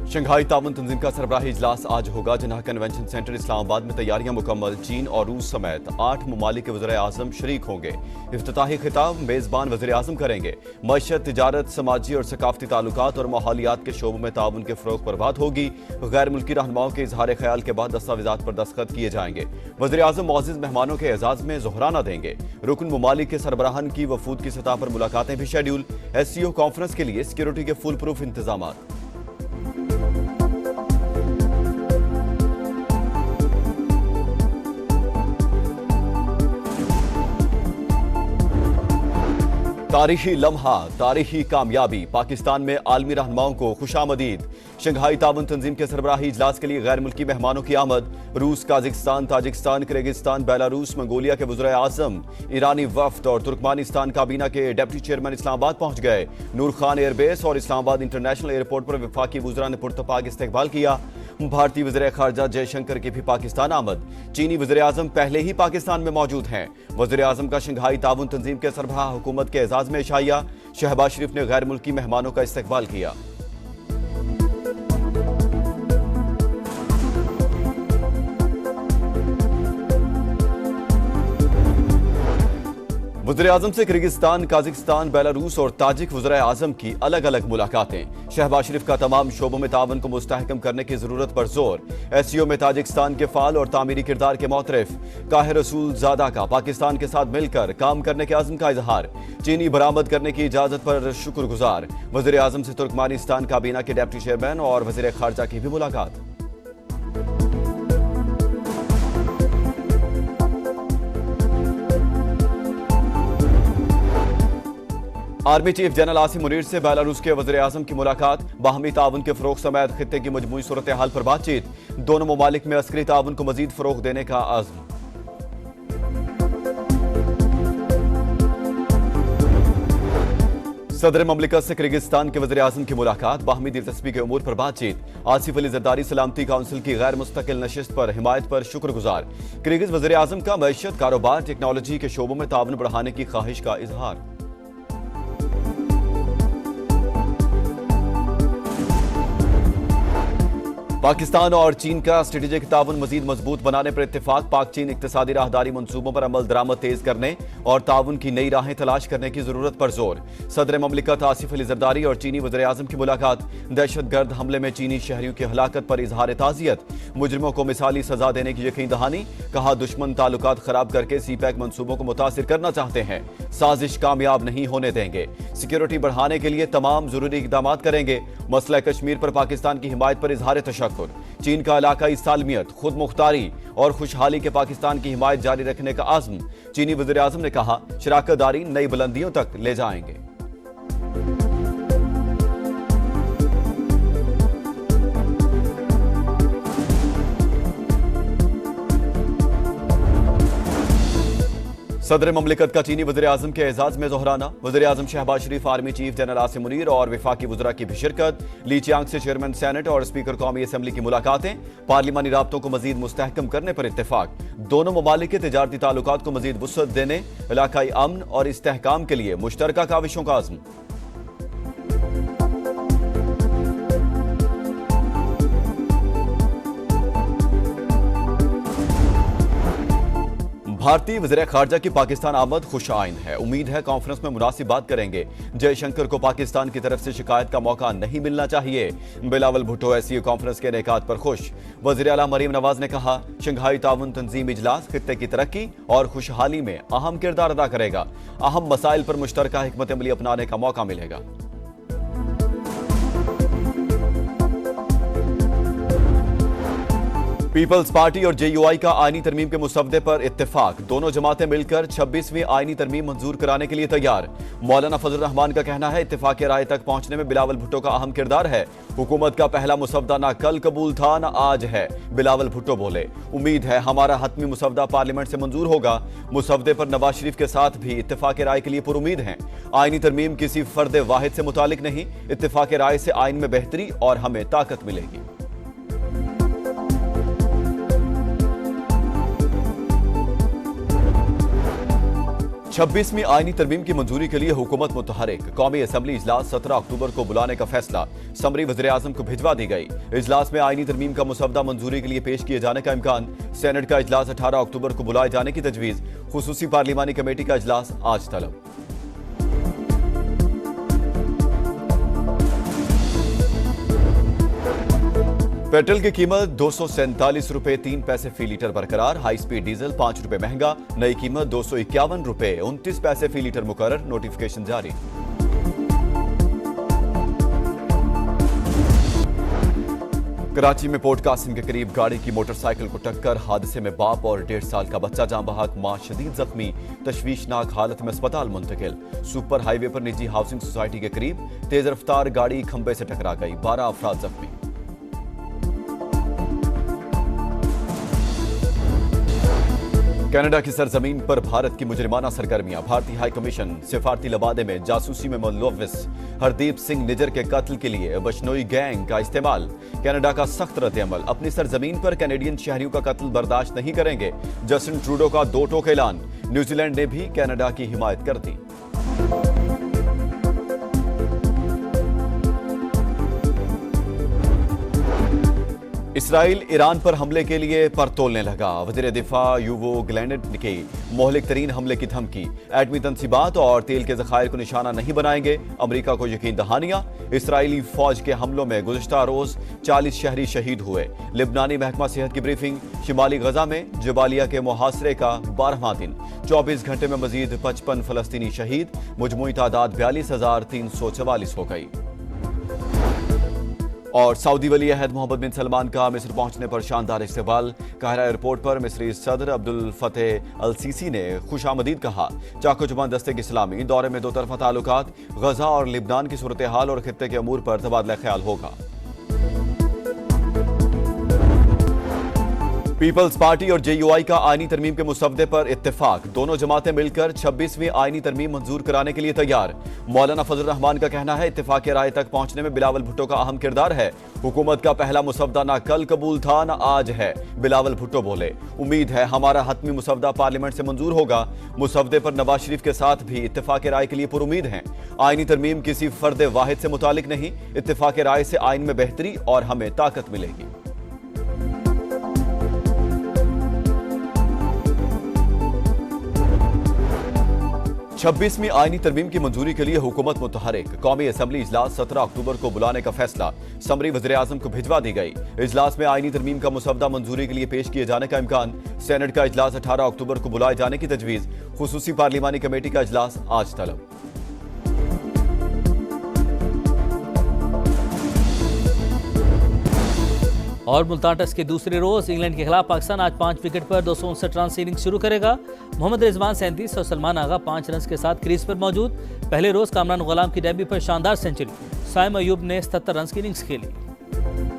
Shanghai ताउन तंजीम का सरबराही इजलास आज होगा। जिन्हा कन्वेंशन सेंटर इस्लामाबाद में तैयारियां मुकम्मल। चीन और रूस समेत 8 ममालिक के वज़ीर आज़म शरीक होंगे। इफ्तिताही खिताब मेज़बान वज़ीर आज़म करेंगे। मईशत, तिजारत, समाजी और सकाफती ताल्लुकात और माहौलियात के शोबों में ताउन के फ़रोग़ पर बात होगी। गैर मुल्की रहनुमाओं के इजहार ख्याल के बाद दस्तावेज़ात पर दस्तखत किए जाएंगे। वज़ीर आज़म मुअज़्ज़िज़ मेहमानों के एजाज़ में ज़ोहराना देंगे। रुकन ममालिक के सरबराहान की वफूद की सतह पर मुलाकातें भी शेड्यूल। SCO कॉन्फ्रेंस के लिए सिक्योरिटी के फुल प्रूफ इंतजाम। तारीखी लम्हा, तारीखी कामयाबी। पाकिस्तान में आलमी रहनुमाओं को खुशामदीद। शंघाई ताउन तंजीम के सरबराही इजलास के लिए गैर मुल्की मेहमानों की आमद। रूस, Kazakhstan, Tajikistan, Kyrgyzstan, Belarus, Mongolia के वज़ीर आज़म, ईरानी वफ्द और तुर्कमानिस्तान काबीना के डिप्टी चेयरमैन इस्लामाबाद पहुंच गए। नूर खान एयरबेस और इस्लामाबाद इंटरनेशनल एयरपोर्ट पर वफाकी वज़रा ने पुरतपाक इस्तकबाल किया। भारतीय वज़ीर ख़ारजा जयशंकर की भी पाकिस्तान आमद। चीनी वज़ीर आज़म पहले ही पाकिस्तान में मौजूद हैं। वज़ीर आज़म का शंघाई ताउन तंजीम के सरबराह हुकूमत के एजाज़ में इशाया। शहबाज शरीफ ने गैर मुल्की मेहमानों का इस्तकबाल किया। वज़ीर आज़म से किर्गिस्तान, काजाकिस्तान, बेलारूस और ताजिक वज़ीर आज़म की अलग अलग मुलाकातें। शहबाज शरीफ का तमाम शोबों में तावन को मुस्तहकम करने की जरूरत पर जोर। SCO में ताजिकिस्तान के फाल और तामीरी किरदार के मोतरफ काहिर रसूल ज़ादा का पाकिस्तान के साथ मिलकर काम करने के आज़म का इजहार। चीनी बरामद करने की इजाजत पर शुक्रगुजार। वज़ीर आज़म से तुर्कमानिस्तान काबीना के डिप्टी चेयरमैन और वज़ीर ख़ारजा की भी मुलाकात। Army chief general Asim Munir से बेलारूस के वज़ीर आज़म की मुलाकात। बाहमी ताउन के फ़रोग़ समेत खित्ते की मजमूई सूरत हाल पर बातचीत। दोनों ममालिक में अस्करी ताउन को मजीद फ़रोग़ देने का आज़म। सदर ममलिकत से किर्गिस्तान के वज़ीर आज़म की मुलाकात। बाहमी दिलचस्पी के उमूर पर बातचीत। आसिफ अली ज़रदारी सलामती काउंसिल की गैर मुस्तकिल नशिस्त पर हिमायत पर शुक्रगुजार। किर्गिज़ वज़ीर आज़म का मईशत, कारोबार, टेक्नोलॉजी के शोबों में ताउन बढ़ाने की ख्वाहिश का इजहार। पाकिस्तान और चीन का स्ट्रेटेजिक ताउन मजीद मजबूत बनाने पर इत्तेफाक। पाक चीन इक्तिसादी राहदारी मंसूबों पर अमल दरामद तेज करने और ताउन की नई राहें तलाश करने की जरूरत पर जोर। सदर ममलिकत आसिफ अली ज़रदारी और चीनी वज़ीर आज़म की मुलाकात। दहशतगर्द हमले में चीनी शहरियों की हलाकत पर इजहार ताज़ियत। मुजरिमों को मिसाली सजा देने की यकीन दहानी। कहा, दुश्मन ताल्लुकात खराब करके CPEC मंसूबों को मुतासिर करना चाहते हैं। साजिश कामयाब नहीं होने देंगे। सिक्योरिटी बढ़ाने के लिए तमाम जरूरी इकदाम करेंगे। मसला कश्मीर पर पाकिस्तान की हिमायत पर इजहार तशक्कुर। चीन का इलाकाई सालमियत, खुद मुख्तारी और खुशहाली के पाकिस्तान की हिमायत जारी रखने का आज़म। चीनी वज़ीर आज़म ने कहा, शराकतदारी नई बुलंदियों तक ले जाएंगे। सदर ममलिकत का चीनी वज़ीर आज़म के एजाज में ज़ोहराना। वज़ीर आज़म Shehbaz Sharif, army chief general Asim Munir और वफाकी वज़रा की भी शिरकत। ली चियांग से चेयरमैन सेनेट और स्पीकर कौमी असम्बली की मुलाकातें। पार्लिमानी राब्तों को मजीद मुस्तहकम करने पर इत्तेफाक। दोनों ममालिक के तिजारती ताल्लुकात को मजीद वुसअत देने, इलाकाई अमन और इस्तेहकाम के लिए मुश्तरका काविशों का आज़म। भारतीय वज़ीर ख़ारजा की पाकिस्तान आमद खुश आइन है। उम्मीद है कॉन्फ्रेंस में मुनासिब बात करेंगे। जयशंकर को पाकिस्तान की तरफ से शिकायत का मौका नहीं मिलना चाहिए। बिलावल भुट्टो SCO कॉन्फ्रेंस के इनेकाद पर खुश। वज़ीर आला मरीम नवाज ने कहा, शंघाई ताउन तंजीम इजलास खित्ते की तरक्की और खुशहाली में अहम किरदार अदा करेगा। अहम मसाइल पर मुश्तरका हिकमत अमली अपनाने का मौका मिलेगा। पीपल्स पार्टी और JUI का आईनी तरमीम के मुसवदे पर इत्तेफाक। दोनों जमातें मिलकर 26वीं आईनी तरमीम मंजूर कराने के लिए तैयार। मौलाना फजल रहमान का कहना है, इत्तेफाक राय तक पहुंचने में बिलावल भुट्टो का अहम किरदार है। हुकूमत का पहला मुसवदा ना कल कबूल था ना आज है। बिलावल भुट्टो बोले, उम्मीद है हमारा हतमी मुसवदा पार्लियामेंट से मंजूर होगा। मुसवदे पर नवाज शरीफ के साथ भी इत्तेफाक राय के लिए पुरुमीद हैं। आईनी तरमीम किसी फर्द वाहिद से मुतालिक नहीं। इत्तेफाक राय से आइन में बेहतरी और हमें ताकत मिलेगी। 26वीं आईनी तरमीम की मंजूरी के लिए हुकूमत मुतहरिक। कौमी असम्बली इजलास 17 अक्टूबर को बुलाने का फैसला समरी वज़ीर-ए-आज़म को भिजवा दी गई। इजलास में आईनी तरमीम का मुसवदा मंजूरी के लिए पेश किए जाने का इम्कान। सेनेट का इजलास 18 अक्टूबर को बुलाए जाने की तजवीज़। खुसूसी पार्लिमानी कमेटी का इजलास आज तलब। पेट्रोल की कीमत 247 रुपए 3 पैसे फी लीटर बरकरार। हाई स्पीड डीजल 5 रुपए महंगा। नई कीमत 251 रुपए 29 पैसे फी लीटर मुकर्रर। नोटिफिकेशन जारी। कराची में पोर्ट कासिम के करीब गाड़ी की मोटरसाइकिल को टक्कर। हादसे में बाप और 1.5 साल का बच्चा जान बहक, मां शदीद जख्मी, तशवीशनाक हालत में अस्पताल मुंतकिल। सुपर हाईवे पर निजी हाउसिंग सोसाइटी के करीब तेज रफ्तार गाड़ी खंबे से टकरा गई, 12 अफराद जख्मी। कनाडा की सरजमीन पर भारत की मुजरिमाना सरगर्मियां। भारतीय हाई कमीशन सिफारती लबादे में जासूसी में मुलव्विस हरदीप सिंह निजर के कत्ल के लिए बशनोई गैंग का इस्तेमाल। कनाडा का सख्त रद्द-ए-अमल। अपनी सरजमीन पर कैनेडियन शहरियों का कत्ल बर्दाश्त नहीं करेंगे। जस्टिन ट्रूडो का दो टोक ऐलान। न्यूजीलैंड ने भी कनाडा की हिमायत कर दी। इसराइल ईरान पर हमले के लिए पर तोलने लगा। वज़ीर दिफा यूवो ग्लैनेट की मोहलिक तरीन हमले की धमकी। एटमी तनसीबात और तेल के ज़खायर को निशाना नहीं बनाएंगे, अमरीका को यकीन दहानियां। इसराइली फौज के हमलों में गुज़िश्ता रोज 40 शहरी शहीद हुए। लिबनानी महकमा सेहत की ब्रीफिंग। शिमाली गजा में जबालिया के मुहासरे का 12वां दिन। 24 घंटे में मजीद 55 फलस्तीनी शहीद। मुजमुई तादाद 42,344 हो गई। और सऊदी वली अहद मोहम्मद बिन सलमान का मिस्र पहुंचने पर शानदार इस्तकबाल। काहिरा एयरपोर्ट पर मिस्री सदर अब्दुल फतेह अल सीसी ने खुशामदीद कहा। चाको जुबान दस्ते की सलामी। दौरे में दो तरफा ताल्लुकात, गजा और लिबनान की सूरत हाल और खित्ते के अमूर पर तबादला ख्याल होगा। पीपल्स पार्टी और जेयूआई का आईनी तरमीम के मुसवदे पर इत्तेफाक। दोनों जमातें मिलकर 26वीं आईनी तरमीम मंजूर कराने के लिए तैयार। मौलाना फजल रहमान का कहना है इत्तेफाक की राय तक पहुंचने में बिलावल भुट्टो का अहम किरदार है। हुकूमत का पहला मुसवदा ना कल कबूल था ना आज है, बिलावल भुट्टो बोले। उम्मीद है हमारा हतमी मुसवदा पार्लियामेंट से मंजूर होगा। मुसवदे पर नवाज शरीफ के साथ भी इत्तेफाक राय के लिए पुरुमीद हैं। आईनी तरमीम किसी फर्द वाहिद से मुतालिक नहीं, इत्तेफाक राय से आइन में बेहतरी और हमें ताकत मिलेगी। छब्बीसवीं आईनी तरमीम की मंजूरी के लिए हुकूमत मुतहरिक। कौमी असम्बली इजलास 17 अक्टूबर को बुलाने का फैसला समरी वज़ीर-ए-आज़म को भिजवा दी गई। इजलास में आईनी तरमीम का मुसवदा मंजूरी के लिए पेश किए जाने का इम्कान। सेनेट का इजलास 18 अक्टूबर को बुलाए जाने की तजवीज़। खुसूसी पार्लिमानी कमेटी का इजलास आज तलब। और मुल्तान टेस्ट के दूसरे रोज इंग्लैंड के खिलाफ पाकिस्तान आज 5 विकेट पर 259 रन से इनिंग्स शुरू करेगा। मोहम्मद रिजवान 37 और सलमान आगा 5 रन के साथ क्रीज पर मौजूद। पहले रोज कामरान गुलाम की डेब्यू पर शानदार सेंचुरी। साइम अयूब ने 77 रन की इनिंग्स खेली।